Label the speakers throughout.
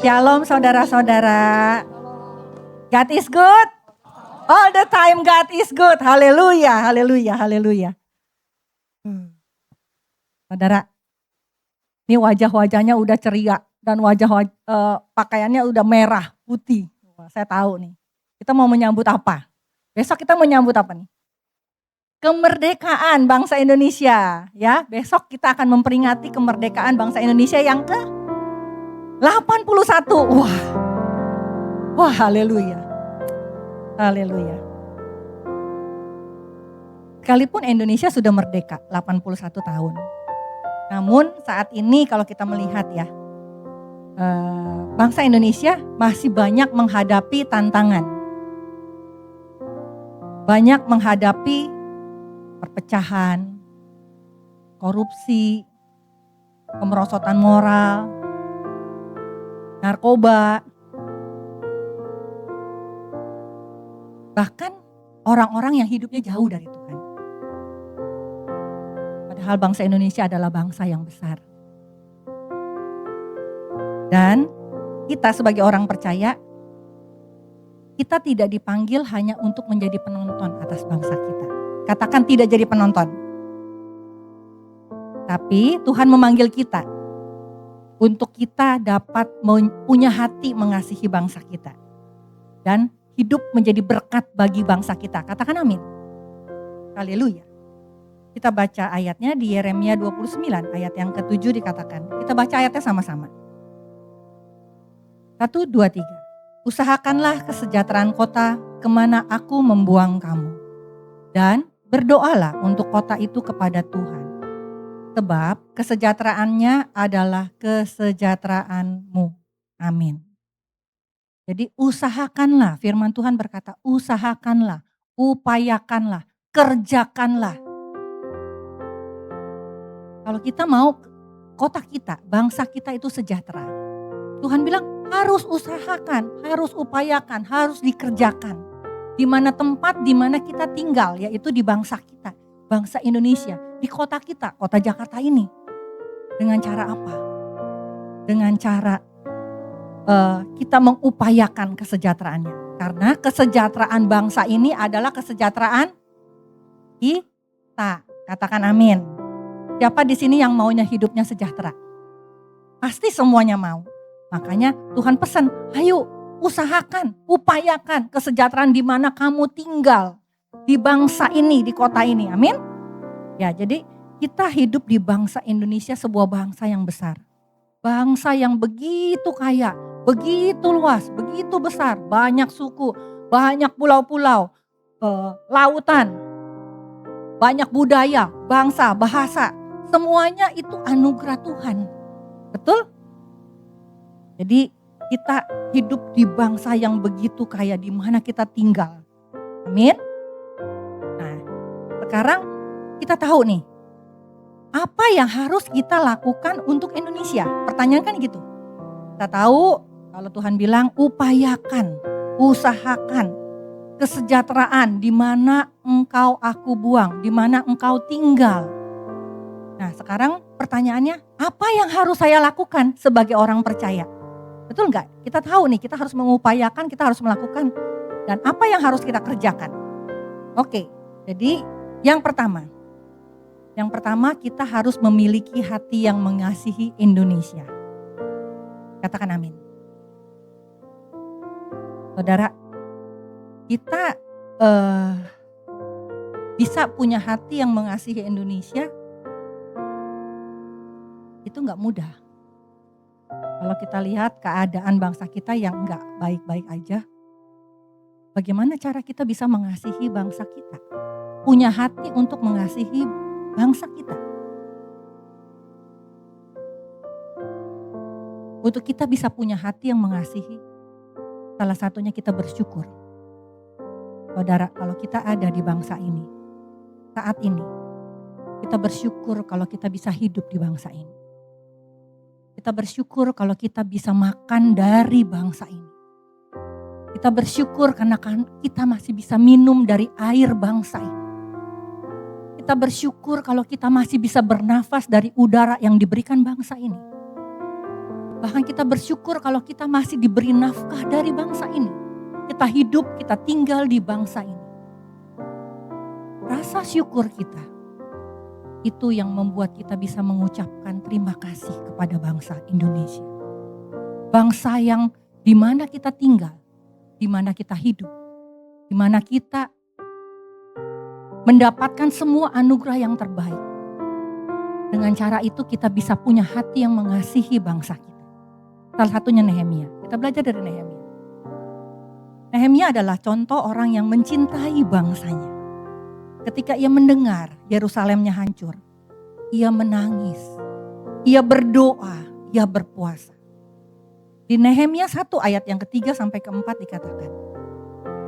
Speaker 1: Shalom saudara-saudara. God is good. All the time God is good. Haleluya, haleluya, haleluya. Saudara, ini wajah-wajahnya udah ceria dan pakaiannya udah merah, putih. Saya tahu nih. Kita mau menyambut apa? Besok kita mau menyambut apa nih? Kemerdekaan bangsa Indonesia, ya. Besok kita akan memperingati kemerdekaan bangsa Indonesia yang ke 81. Wah, haleluya. Haleluya. Sekalipun Indonesia sudah merdeka 81 tahun. Namun saat ini kalau kita melihat ya, bangsa Indonesia masih banyak menghadapi tantangan. Banyak menghadapi perpecahan, korupsi, kemerosotan moral, narkoba. Bahkan orang-orang yang hidupnya jauh dari Tuhan. Padahal bangsa Indonesia adalah bangsa yang besar. Dan kita sebagai orang percaya, kita tidak dipanggil hanya untuk menjadi penonton atas bangsa kita. Katakan tidak jadi penonton. Tapi Tuhan memanggil kita untuk kita dapat punya hati mengasihi bangsa kita. Dan hidup menjadi berkat bagi bangsa kita. Katakan amin. Haleluya. Kita baca ayatnya di Yeremia 29 ayat yang ke-7 dikatakan. Kita baca ayatnya sama-sama. 1, 2, 3. Usahakanlah kesejahteraan kota kemana aku membuang kamu. Dan berdoalah untuk kota itu kepada Tuhan. Sebab kesejahteraannya adalah kesejahteraanmu. Amin. Jadi usahakanlah, firman Tuhan berkata usahakanlah, upayakanlah, kerjakanlah. Kalau kita mau kota kita, bangsa kita itu sejahtera. Tuhan bilang harus usahakan, harus upayakan, harus dikerjakan. Di mana tempat, di mana kita tinggal, yaitu di bangsa kita, bangsa Indonesia, di kota kita, kota Jakarta ini. Dengan cara apa? Dengan cara kita mengupayakan kesejahteraannya. Karena kesejahteraan bangsa ini adalah kesejahteraan kita. Katakan amin. Siapa di sini yang maunya hidupnya sejahtera? Pasti semuanya mau. Makanya Tuhan pesan, ayo usahakan, upayakan kesejahteraan di mana kamu tinggal. Di bangsa ini, di kota ini. Amin. Ya, jadi kita hidup di bangsa Indonesia, sebuah bangsa yang besar. Bangsa yang begitu kaya, begitu luas, begitu besar. Banyak suku, banyak pulau-pulau, lautan, banyak budaya, bangsa, bahasa. Semuanya itu anugerah Tuhan. Betul? Jadi kita hidup di bangsa yang begitu kaya di mana kita tinggal. Amin. Nah, sekarang kita tahu nih, apa yang harus kita lakukan untuk Indonesia? Pertanyaan kan gitu. Kita tahu kalau Tuhan bilang upayakan, usahakan kesejahteraan di mana engkau aku buang, di mana engkau tinggal. Nah, sekarang pertanyaannya, apa yang harus saya lakukan sebagai orang percaya? Betul enggak? Kita tahu nih, kita harus mengupayakan, kita harus melakukan. Dan apa yang harus kita kerjakan? Oke, jadi yang pertama kita harus memiliki hati yang mengasihi Indonesia. Katakan amin. Saudara, kita bisa punya hati yang mengasihi Indonesia, itu enggak mudah. Kalau kita lihat keadaan bangsa kita yang enggak baik-baik aja, bagaimana cara kita bisa mengasihi bangsa kita? Punya hati untuk mengasihi bangsa kita. Untuk kita bisa punya hati yang mengasihi, salah satunya kita bersyukur. Saudara, kalau kita ada di bangsa ini, saat ini, kita bersyukur kalau kita bisa hidup di bangsa ini. Kita bersyukur kalau kita bisa makan dari bangsa ini. Kita bersyukur karena kita masih bisa minum dari air bangsa ini. Kita bersyukur kalau kita masih bisa bernafas dari udara yang diberikan bangsa ini. Bahkan kita bersyukur kalau kita masih diberi nafkah dari bangsa ini. Kita hidup, kita tinggal di bangsa ini. Rasa syukur kita, itu yang membuat kita bisa mengucapkan terima kasih kepada bangsa Indonesia. Bangsa yang di mana kita tinggal, di mana kita hidup, di mana kita mendapatkan semua anugerah yang terbaik. Dengan cara itu kita bisa punya hati yang mengasihi bangsa kita. Salah satunya Nehemia. Kita belajar dari Nehemia. Nehemia adalah contoh orang yang mencintai bangsanya. Ketika ia mendengar Yerusalemnya hancur, ia menangis, ia berdoa, ia berpuasa. Di Nehemia 1 ayat yang ketiga sampai keempat dikatakan,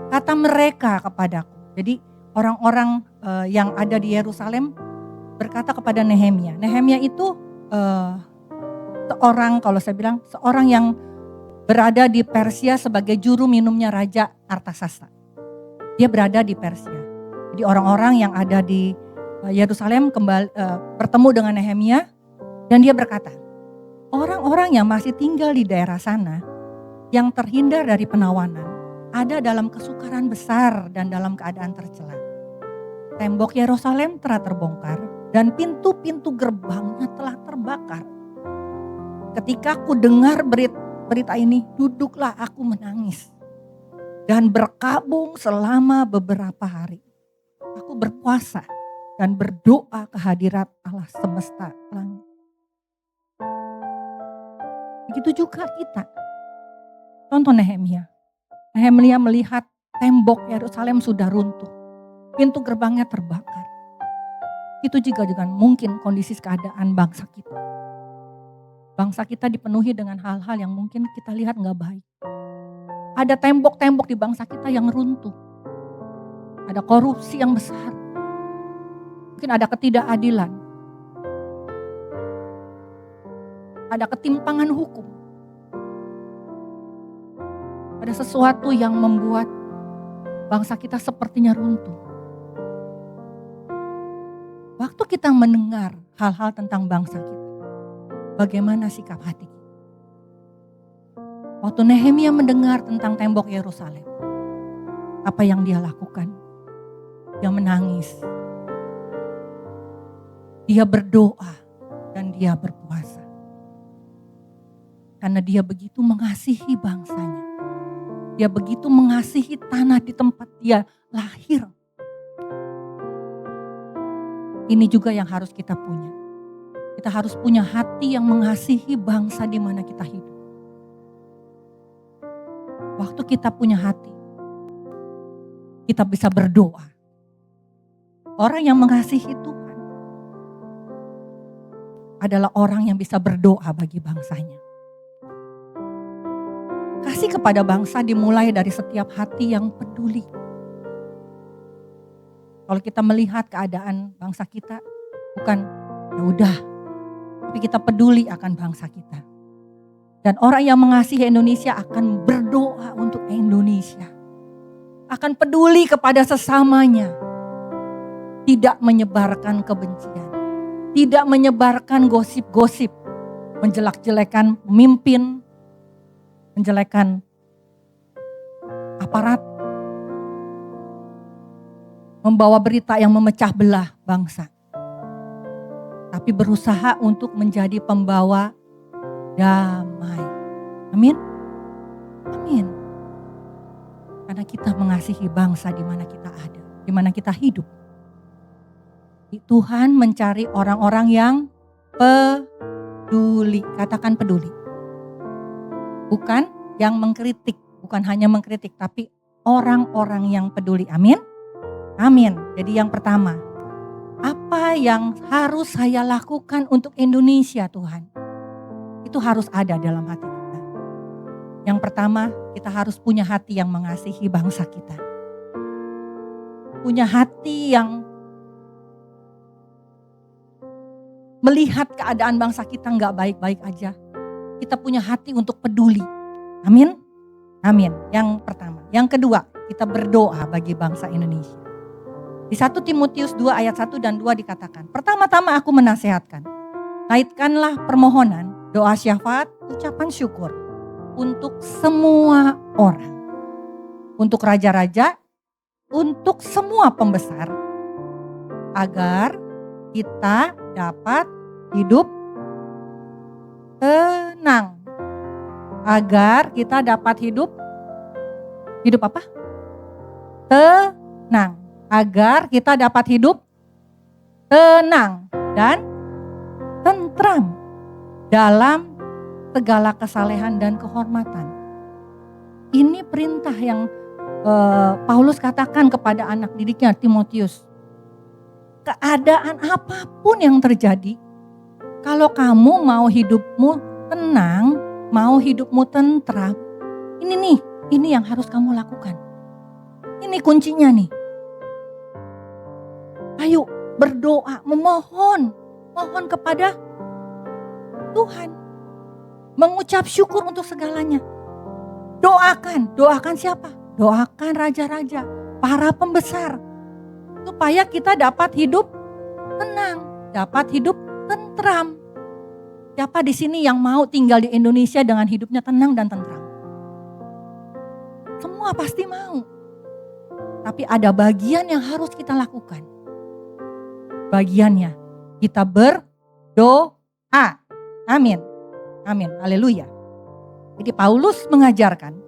Speaker 1: kata mereka kepadaku. Jadi orang-orang yang ada di Yerusalem berkata kepada Nehemia. Nehemia itu seorang, kalau saya bilang, seorang yang berada di Persia sebagai juru minumnya Raja Artasasta. Dia berada di Persia. Jadi orang-orang yang ada di Yerusalem bertemu dengan Nehemia dan dia berkata, orang-orang yang masih tinggal di daerah sana yang terhindar dari penawanan ada dalam kesukaran besar dan dalam keadaan tercela. Tembok Yerusalem telah terbongkar dan pintu-pintu gerbangnya telah terbakar. Ketika aku dengar berita ini, duduklah aku menangis dan berkabung selama beberapa hari. Aku berpuasa dan berdoa ke hadirat Allah semesta langit. Begitu juga kita. Contoh Nehemia. Nehemia melihat tembok Yerusalem sudah runtuh. Pintu gerbangnya terbakar. Itu juga dengan mungkin kondisi keadaan bangsa kita. Bangsa kita dipenuhi dengan hal-hal yang mungkin kita lihat gak baik. Ada tembok-tembok di bangsa kita yang runtuh. Ada korupsi yang besar. Mungkin ada ketidakadilan. Ada ketimpangan hukum. Ada sesuatu yang membuat bangsa kita sepertinya runtuh. Waktu kita mendengar hal-hal tentang bangsa kita, bagaimana sikap hati kita? Waktu Nehemia mendengar tentang tembok Yerusalem, apa yang dia lakukan? Dia menangis. Dia berdoa dan dia berpuasa. Karena dia begitu mengasihi bangsanya. Dia begitu mengasihi tanah di tempat dia lahir. Ini juga yang harus kita punya. Kita harus punya hati yang mengasihi bangsa di mana kita hidup. Waktu kita punya hati, kita bisa berdoa. Orang yang mengasihi Tuhan adalah orang yang bisa berdoa bagi bangsanya. Kasih kepada bangsa dimulai dari setiap hati yang peduli. Kalau kita melihat keadaan bangsa kita, bukan ya udah, tapi kita peduli akan bangsa kita. Dan orang yang mengasihi Indonesia akan berdoa untuk Indonesia. Akan peduli kepada sesamanya. Tidak menyebarkan kebencian. Tidak menyebarkan gosip-gosip. Menjelek-jelekan pemimpin. Menjelekan aparat. Membawa berita yang memecah belah bangsa. Tapi berusaha untuk menjadi pembawa damai. Amin. Amin. Karena kita mengasihi bangsa di mana kita ada, di mana kita hidup. Tuhan mencari orang-orang yang peduli. Katakan peduli. Bukan yang mengkritik, bukan hanya mengkritik, tapi orang-orang yang peduli. Amin. Amin. Jadi yang pertama, apa yang harus saya lakukan untuk Indonesia, Tuhan? Itu harus ada dalam hati kita. Yang pertama, kita harus punya hati yang mengasihi bangsa kita. Punya hati yang melihat keadaan bangsa kita gak baik-baik aja. Kita punya hati untuk peduli. Amin. Amin. Yang pertama. Yang kedua, kita berdoa bagi bangsa Indonesia. Di 1 Timotius 2 ayat 1 dan 2 dikatakan, pertama-tama aku menasehatkan, kaitkanlah permohonan, doa syafaat, ucapan syukur untuk semua orang. Untuk raja-raja, untuk semua pembesar. Agar kita dapat hidup tenang. Agar kita dapat hidup apa? Tenang. Agar kita dapat hidup tenang dan tentram dalam segala kesalehan dan kehormatan. Ini perintah yang Paulus katakan kepada anak didiknya Timotius. Keadaan apapun yang terjadi, kalau kamu mau hidupmu tenang, mau hidupmu tentram, ini yang harus kamu lakukan. Ini kuncinya nih. Ayo berdoa, mohon kepada Tuhan. Mengucap syukur untuk segalanya. Doakan siapa? Doakan raja-raja, para pembesar. Supaya kita dapat hidup tenang, dapat hidup tentram. Siapa di sini yang mau tinggal di Indonesia dengan hidupnya tenang dan tentram? Semua pasti mau. Tapi ada bagian yang harus kita lakukan. Bagiannya kita berdoa. Amin. Amin. Haleluya. Jadi Paulus mengajarkan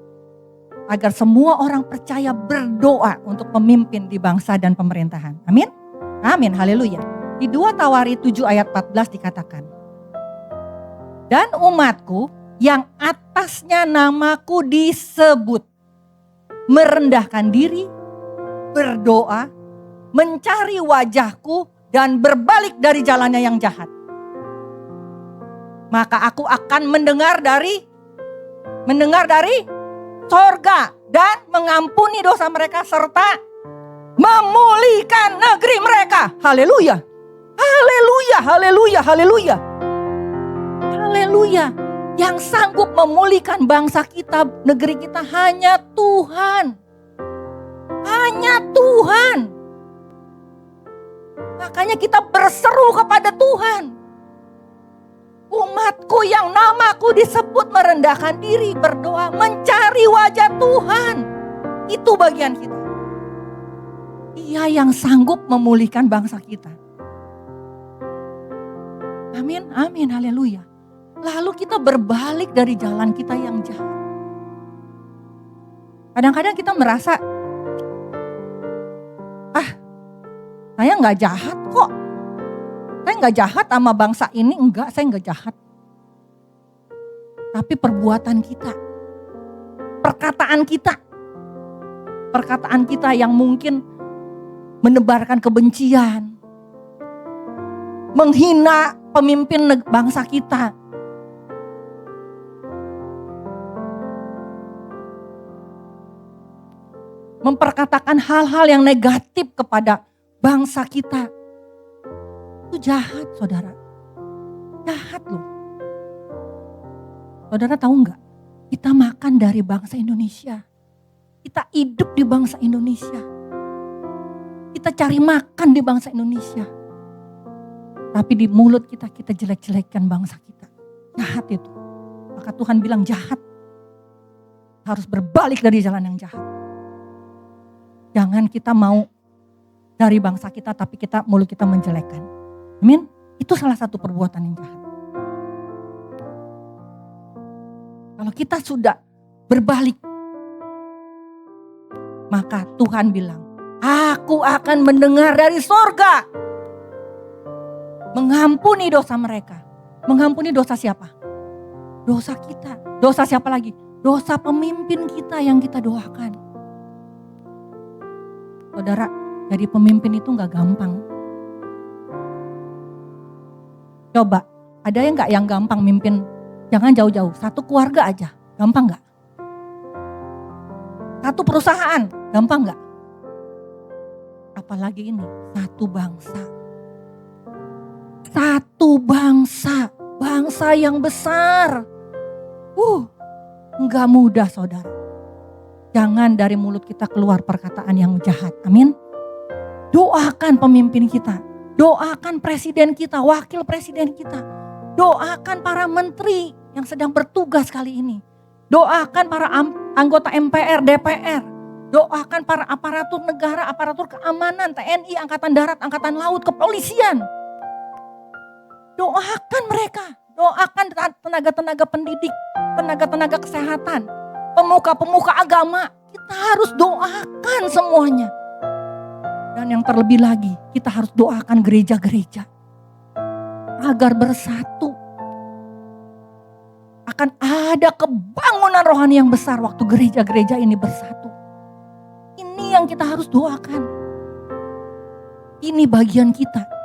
Speaker 1: agar semua orang percaya berdoa untuk pemimpin di bangsa dan pemerintahan. Amin. Amin. Haleluya. Di 2 Tawari 7 ayat 14 dikatakan. Dan umatku yang atasnya namaku disebut merendahkan diri, berdoa, mencari wajahku dan berbalik dari jalannya yang jahat. Maka aku akan mendengar dari sorga dan mengampuni dosa mereka serta memulihkan negeri mereka. Haleluya. Haleluya, haleluya, haleluya. Haleluya. Yang sanggup memulihkan bangsa kita, negeri kita hanya Tuhan. Hanya Tuhan. Makanya kita berseru kepada Tuhan. Umatku yang namaku disebut merendahkan diri, berdoa, mencari wajah Tuhan. Itu bagian kita. Dia yang sanggup memulihkan bangsa kita. Amin, amin, haleluya. Lalu kita berbalik dari jalan kita yang jahat. Kadang-kadang kita merasa, saya gak jahat kok. Saya gak jahat sama bangsa ini, enggak, saya gak jahat. Tapi perbuatan kita, perkataan kita yang mungkin menebarkan kebencian, menghina pemimpin bangsa kita. Memperkatakan hal-hal yang negatif kepada bangsa kita. Itu jahat, saudara. Jahat loh. Saudara tahu nggak? Kita makan dari bangsa Indonesia. Kita hidup di bangsa Indonesia. Kita cari makan di bangsa Indonesia. Tapi di mulut kita jelek-jelekkan bangsa kita. Jahat itu. Maka Tuhan bilang jahat. Harus berbalik dari jalan yang jahat. Jangan kita mau dari bangsa kita tapi mulut kita menjelekkan. Amin. Itu salah satu perbuatan yang jahat. Kalau kita sudah berbalik, maka Tuhan bilang, aku akan mendengar dari sorga. Mengampuni dosa mereka. Mengampuni dosa siapa? Dosa kita. Dosa siapa lagi? Dosa pemimpin kita yang kita doakan. Saudara, jadi pemimpin itu gak gampang. Coba, ada yang gak yang gampang mimpin? Jangan jauh-jauh, satu keluarga aja, gampang gak? Satu perusahaan, gampang gak? Apalagi ini, satu bangsa. Satu bangsa, bangsa yang besar. Enggak mudah saudara. Jangan dari mulut kita keluar perkataan yang jahat, amin. Doakan pemimpin kita, doakan presiden kita, wakil presiden kita. Doakan para menteri yang sedang bertugas kali ini. Doakan para anggota MPR, DPR. Doakan para aparatur negara, aparatur keamanan, TNI, Angkatan Darat, Angkatan Laut, kepolisian. Doakan mereka. Doakan tenaga-tenaga pendidik, tenaga-tenaga kesehatan, pemuka-pemuka agama. Kita harus doakan semuanya. Dan yang terlebih lagi, kita harus doakan gereja-gereja agar bersatu. Akan ada kebangunan rohani yang besar waktu gereja-gereja ini bersatu. Ini yang kita harus doakan. Ini bagian kita.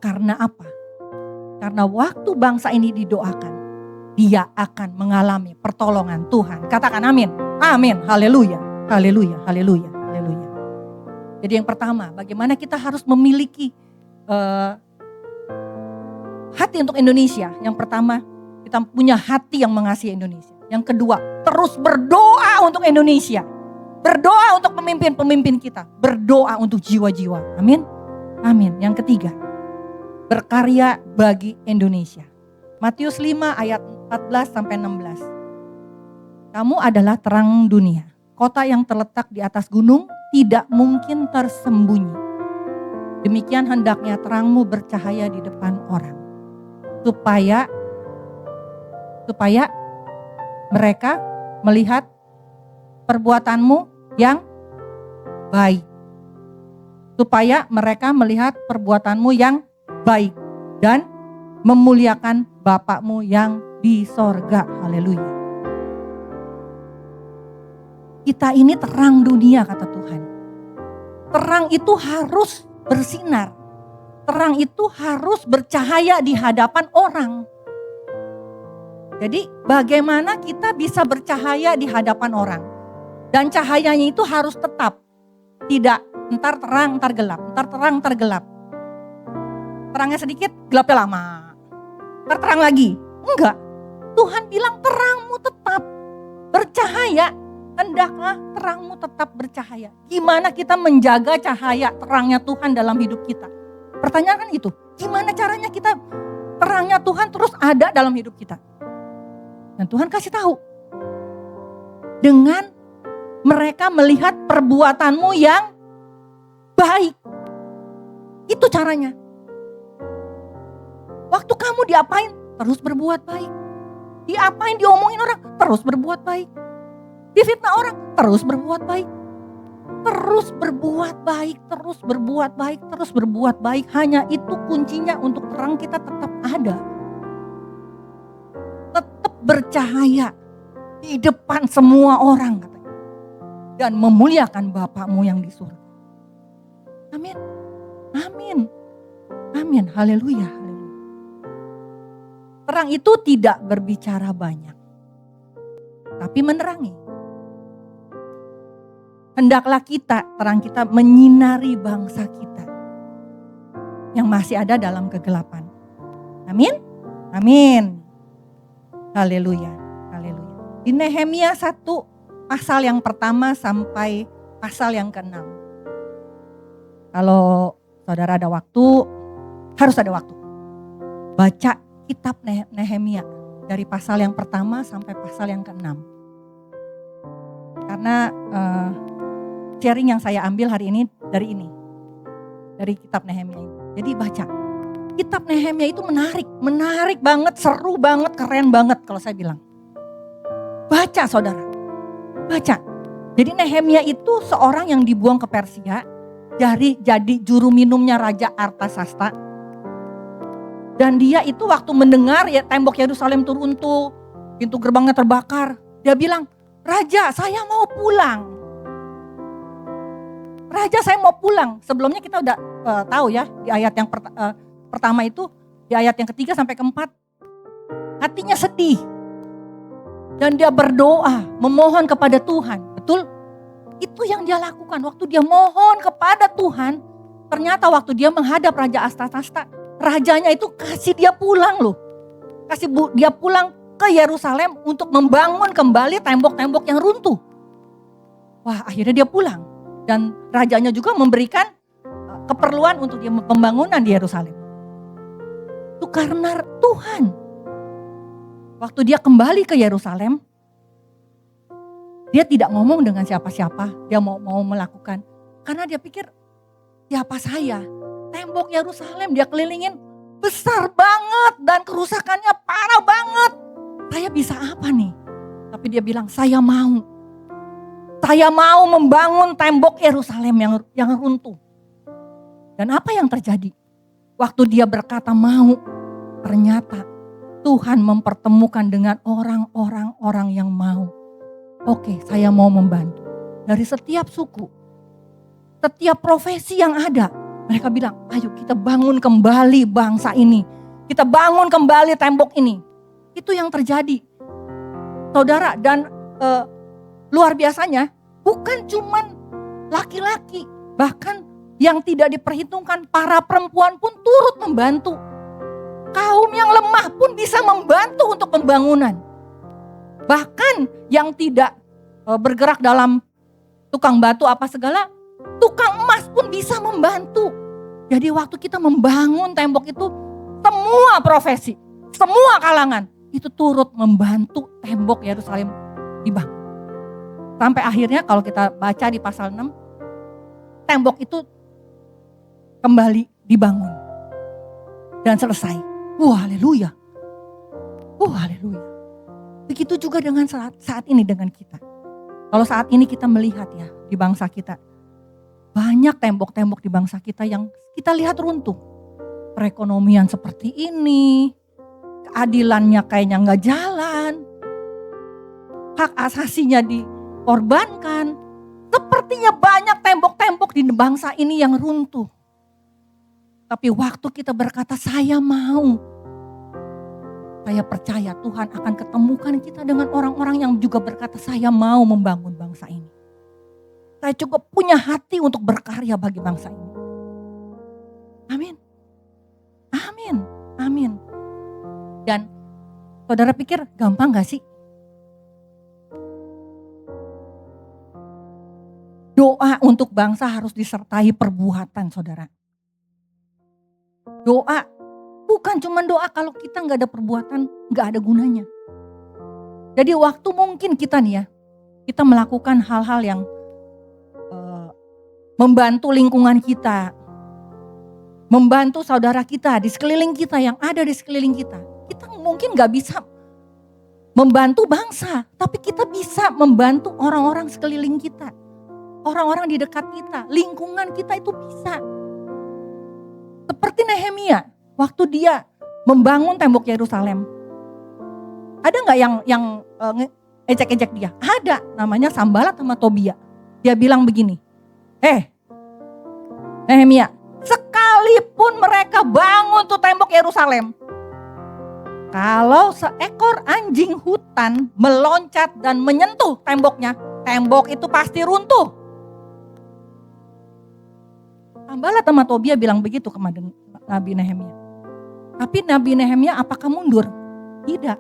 Speaker 1: Karena apa? Karena waktu bangsa ini didoakan, dia akan mengalami pertolongan Tuhan. Katakan amin. Amin. Haleluya. Haleluya. Haleluya. Haleluya. Jadi yang pertama, bagaimana kita harus memiliki hati untuk Indonesia. Yang pertama, kita punya hati yang mengasihi Indonesia. Yang kedua, terus berdoa untuk Indonesia. Berdoa untuk pemimpin-pemimpin kita. Berdoa untuk jiwa-jiwa. Amin. Amin. Yang ketiga, berkarya bagi Indonesia. Matius 5 ayat 14 sampai 16. Kamu adalah terang dunia. Kota yang terletak di atas gunung tidak mungkin tersembunyi. Demikian hendaknya terangmu bercahaya di depan orang. Supaya mereka melihat perbuatanmu yang baik. Supaya mereka melihat perbuatanmu yang baik dan memuliakan Bapakmu yang di sorga. Haleluya. Kita ini terang dunia, kata Tuhan. Terang itu harus bersinar. Terang itu harus bercahaya di hadapan orang. Jadi bagaimana kita bisa bercahaya di hadapan orang? Dan cahayanya itu harus tetap. Tidak entar terang, entar gelap. Entar terang, entar gelap. Terangnya sedikit, gelapnya lama. Terang lagi. Enggak. Tuhan bilang terangmu tetap bercahaya. Hendaklah terangmu tetap bercahaya. Gimana kita menjaga cahaya terangnya Tuhan dalam hidup kita? Pertanyaan kan itu. Gimana caranya kita terangnya Tuhan terus ada dalam hidup kita? Dan Tuhan kasih tahu. Dengan mereka melihat perbuatanmu yang baik. Itu caranya. Waktu kamu diapain, terus berbuat baik. Diapain, diomongin orang, terus berbuat baik. Difitnah orang, terus berbuat baik. Terus berbuat baik, terus berbuat baik, terus berbuat baik. Hanya itu kuncinya untuk terang kita tetap ada. Tetap bercahaya di depan semua orang, katanya. Dan memuliakan Bapakmu yang di surga. Amin. Amin. Amin. Haleluya. Terang itu tidak berbicara banyak, tapi menerangi. Hendaklah terang kita menyinari bangsa kita yang masih ada dalam kegelapan. Amin, amin. Haleluya, haleluya. Di Nehemia 1 pasal yang pertama sampai pasal yang ke-6. Kalau saudara ada waktu, harus ada waktu. Baca kitab Nehemia dari pasal yang pertama sampai pasal yang ke-6. Karena sharing yang saya ambil hari ini dari kitab Nehemia ini. Jadi baca. Kitab Nehemia itu menarik banget, seru banget, keren banget kalau saya bilang. Baca saudara, baca. Jadi Nehemia itu seorang yang dibuang ke Persia, jadi juru minumnya Raja Artasasta. Dan dia itu waktu mendengar ya tembok Yerusalem itu runtuh, pintu gerbangnya terbakar. Dia bilang, Raja saya mau pulang. Raja saya mau pulang. Sebelumnya kita udah tahu ya di ayat yang pertama itu, di ayat yang ketiga sampai keempat. Hatinya sedih. Dan dia berdoa, memohon kepada Tuhan. Betul? Itu yang dia lakukan. Waktu dia mohon kepada Tuhan, ternyata waktu dia menghadap Raja Artasasta, rajanya itu kasih dia pulang loh. Kasih dia pulang ke Yerusalem untuk membangun kembali tembok-tembok yang runtuh. Wah, akhirnya dia pulang. Dan rajanya juga memberikan keperluan untuk dia pembangunan di Yerusalem. Itu karena Tuhan. Waktu dia kembali ke Yerusalem, dia tidak ngomong dengan siapa-siapa, dia mau melakukan. Karena dia pikir, siapa saya? Tembok Yerusalem dia kelilingin besar banget dan kerusakannya parah banget. Saya bisa apa nih? Tapi dia bilang, saya mau. Saya mau membangun tembok Yerusalem yang runtuh. Dan apa yang terjadi? Waktu dia berkata mau, ternyata Tuhan mempertemukan dengan orang-orang yang mau. Oke, saya mau membantu. Dari setiap suku, setiap profesi yang ada, mereka bilang, ayo kita bangun kembali bangsa ini. Kita bangun kembali tembok ini. Itu yang terjadi. Saudara, dan luar biasanya, bukan cuman laki-laki, bahkan yang tidak diperhitungkan, para perempuan pun turut membantu. Kaum yang lemah pun bisa membantu untuk pembangunan. Bahkan yang tidak bergerak dalam tukang batu apa segala, tukang emas pun bisa membantu. Jadi waktu kita membangun tembok itu, semua profesi, semua kalangan itu turut membantu tembok Yerusalem dibangun. Sampai akhirnya kalau kita baca di pasal 6, tembok itu kembali dibangun dan selesai. Haleluya. Haleluya. Begitu juga dengan saat ini dengan kita. Kalau saat ini kita melihat ya di bangsa kita, banyak tembok-tembok di bangsa kita yang kita lihat runtuh. Perekonomian seperti ini, keadilannya kayaknya nggak jalan, hak asasinya dikorbankan. Sepertinya banyak tembok-tembok di bangsa ini yang runtuh. Tapi waktu kita berkata saya mau, saya percaya Tuhan akan ketemukan kita dengan orang-orang yang juga berkata saya mau membangun bangsa ini. Saya cukup punya hati untuk berkarya bagi bangsa ini. Amin. Amin. Amin. Dan saudara pikir gampang gak sih? Doa untuk bangsa harus disertai perbuatan, saudara. Doa bukan cuma doa, kalau kita gak ada perbuatan gak ada gunanya. Jadi waktu mungkin kita nih ya, kita melakukan hal-hal yang membantu lingkungan kita, membantu saudara kita di sekeliling kita yang ada di sekeliling kita. Kita mungkin gak bisa membantu bangsa, tapi kita bisa membantu orang-orang sekeliling kita. Orang-orang di dekat kita, lingkungan kita itu bisa. Seperti Nehemia, waktu dia membangun tembok Yerusalem. Ada gak yang ejek-ejek dia? Ada, namanya Sanbalat sama Tobia. Dia bilang begini, Nehemia, sekalipun mereka bangun tuh tembok Yerusalem, kalau seekor anjing hutan meloncat dan menyentuh temboknya, tembok itu pasti runtuh. Sanbalat sama Tobia bilang begitu kepada Nabi Nehemia. Tapi Nabi Nehemia apakah mundur? Tidak.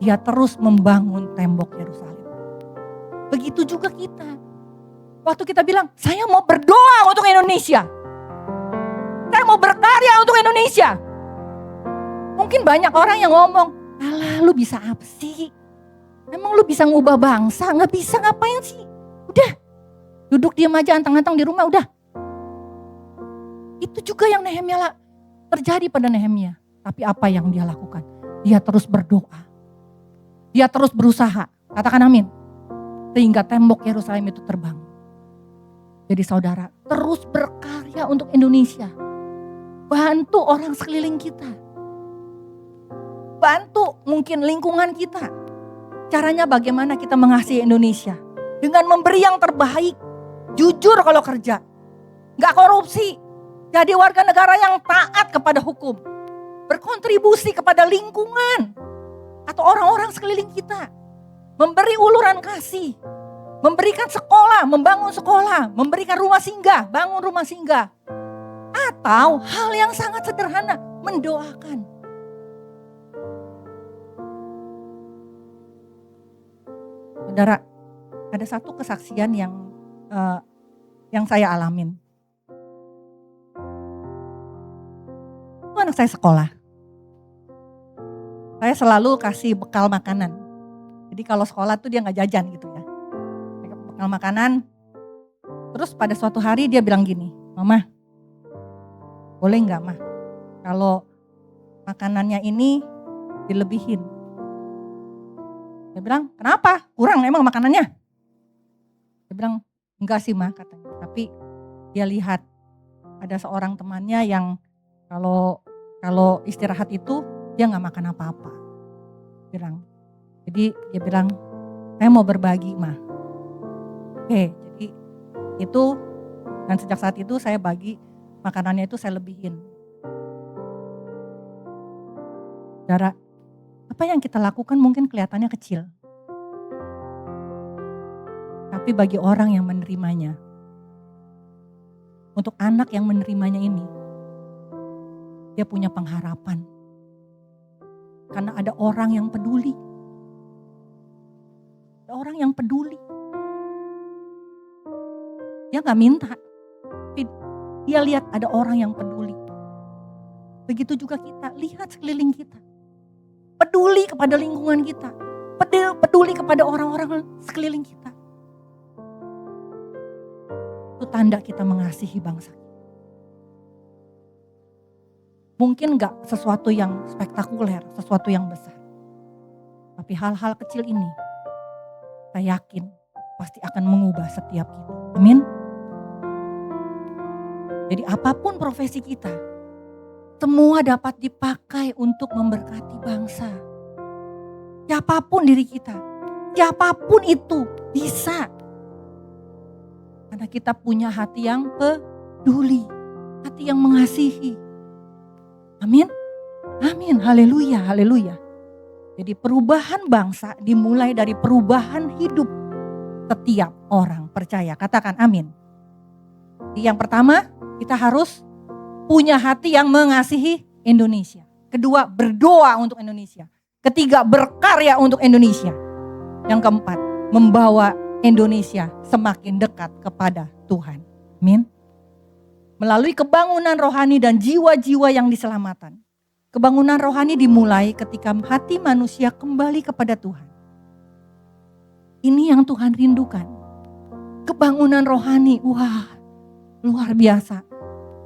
Speaker 1: Dia terus membangun tembok Yerusalem. Begitu juga kita. Waktu kita bilang, saya mau berdoa untuk Indonesia. Saya mau berkarya untuk Indonesia. Mungkin banyak orang yang ngomong, alah lu bisa apa sih? Emang lu bisa ngubah bangsa? Gak bisa, ngapain sih? Udah, duduk diam aja antang-antang di rumah, udah. Itu juga yang Nehemia terjadi pada Nehemia. Tapi apa yang dia lakukan? Dia terus berdoa. Dia terus berusaha. Katakan amin. Sehingga tembok Yerusalem itu terbangun. Jadi saudara, terus berkarya untuk Indonesia. Bantu orang sekeliling kita. Bantu mungkin lingkungan kita. Caranya bagaimana kita mengasihi Indonesia? Dengan memberi yang terbaik. Jujur kalau kerja. Gak korupsi. Jadi warga negara yang taat kepada hukum. Berkontribusi kepada lingkungan. Atau orang-orang sekeliling kita. Memberi uluran kasih. Memberikan sekolah, membangun sekolah. Memberikan rumah singgah, bangun rumah singgah. Atau hal yang sangat sederhana, mendoakan. Saudara, ada satu kesaksian yang yang saya alamin. Itu anak saya sekolah. Saya selalu kasih bekal makanan. Jadi kalau sekolah tuh dia gak jajan gitu ya. Bekal makanan. Terus pada suatu hari dia bilang gini, "Mama, boleh gak mah kalau makanannya ini dilebihin?" Dia bilang, "Kenapa? Kurang emang makanannya?" Dia bilang, "Enggak sih mah," katanya. Tapi dia lihat ada seorang temannya yang kalau istirahat itu dia gak makan apa-apa. Jadi dia bilang, "Saya mau berbagi mah." Oke, jadi itu, dan sejak saat itu saya bagi makanannya itu saya lebihin. Saudara, apa yang kita lakukan mungkin kelihatannya kecil. Tapi bagi orang yang menerimanya, untuk anak yang menerimanya ini, dia punya pengharapan. Karena ada orang yang peduli. Ada orang yang peduli. Dia gak minta, tapi dia lihat ada orang yang peduli. Begitu juga kita, lihat sekeliling kita. Peduli kepada lingkungan kita. Peduli kepada orang-orang sekeliling kita. Itu tanda kita mengasihi bangsa. Mungkin gak sesuatu yang spektakuler, sesuatu yang besar. Tapi hal-hal kecil ini, saya yakin pasti akan mengubah setiap kita. Amin. Jadi apapun profesi kita, semua dapat dipakai untuk memberkati bangsa. Siapapun diri kita, siapapun itu bisa. Karena kita punya hati yang peduli, hati yang mengasihi. Amin. Amin. Haleluya, haleluya. Jadi perubahan bangsa dimulai dari perubahan hidup setiap orang percaya. Katakan amin. Jadi yang pertama, kita harus punya hati yang mengasihi Indonesia. Kedua, berdoa untuk Indonesia. Ketiga, berkarya untuk Indonesia. Yang keempat, membawa Indonesia semakin dekat kepada Tuhan. Amin. Melalui kebangunan rohani dan jiwa-jiwa yang diselamatkan. Kebangunan rohani dimulai ketika hati manusia kembali kepada Tuhan. Ini yang Tuhan rindukan. Kebangunan rohani, wah luar biasa.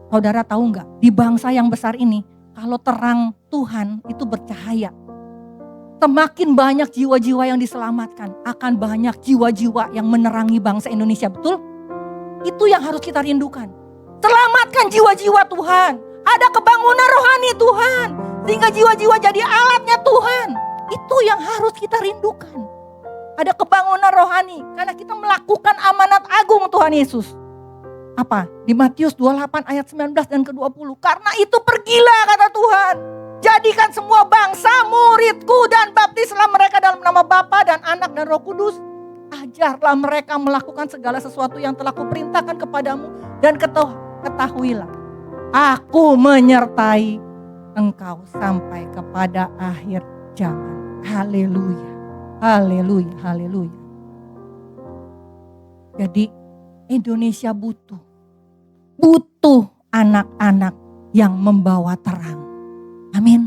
Speaker 1: Saudara tahu gak, di bangsa yang besar ini, kalau terang Tuhan itu bercahaya. Semakin banyak jiwa-jiwa yang diselamatkan, akan banyak jiwa-jiwa yang menerangi bangsa Indonesia, betul? Itu yang harus kita rindukan. Selamatkan jiwa-jiwa Tuhan. Ada kebangunan rohani Tuhan. Sehingga jiwa-jiwa jadi alatnya Tuhan. Itu yang harus kita rindukan. Ada kebangunan rohani. Karena kita melakukan amanat agung Tuhan Yesus. Apa? Di Matius 28 ayat 19 dan ke-20. Karena itu pergilah kata Tuhan. Jadikan semua bangsa muridku dan baptislah mereka dalam nama Bapa dan Anak dan Roh Kudus. Ajarlah mereka melakukan segala sesuatu yang telah kuperintahkan kepadamu. Dan ketahuilah, aku menyertai engkau sampai kepada akhir zaman. Haleluya, haleluya, haleluya. Jadi Indonesia butuh anak-anak yang membawa terang. Amin.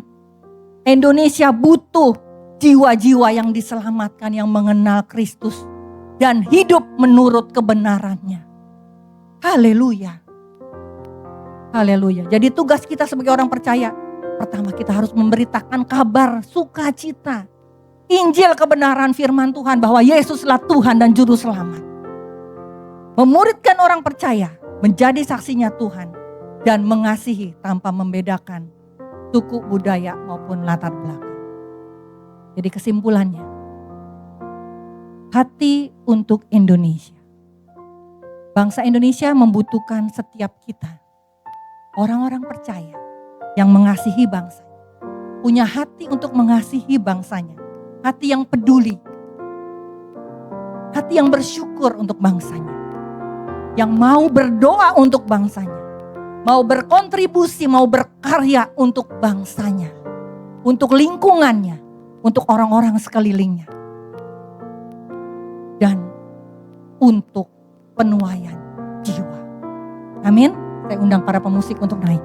Speaker 1: Indonesia butuh jiwa-jiwa yang diselamatkan, yang mengenal Kristus dan hidup menurut kebenarannya. Haleluya. Haleluya. Jadi tugas kita sebagai orang percaya, pertama kita harus memberitakan kabar sukacita. Injil kebenaran firman Tuhan bahwa Yesuslah Tuhan dan Juru Selamat. Memuridkan orang percaya menjadi saksinya Tuhan dan mengasihi tanpa membedakan suku, budaya maupun latar belakang. Jadi kesimpulannya, hati untuk Indonesia. Bangsa Indonesia membutuhkan setiap kita, orang-orang percaya yang mengasihi bangsa, punya hati untuk mengasihi bangsanya, hati yang peduli, hati yang bersyukur untuk bangsanya, yang mau berdoa untuk bangsanya, mau berkontribusi, mau berkarya untuk bangsanya, untuk lingkungannya, untuk orang-orang sekelilingnya, dan untuk penuaian jiwa. Amin. Saya undang para pemusik untuk naik.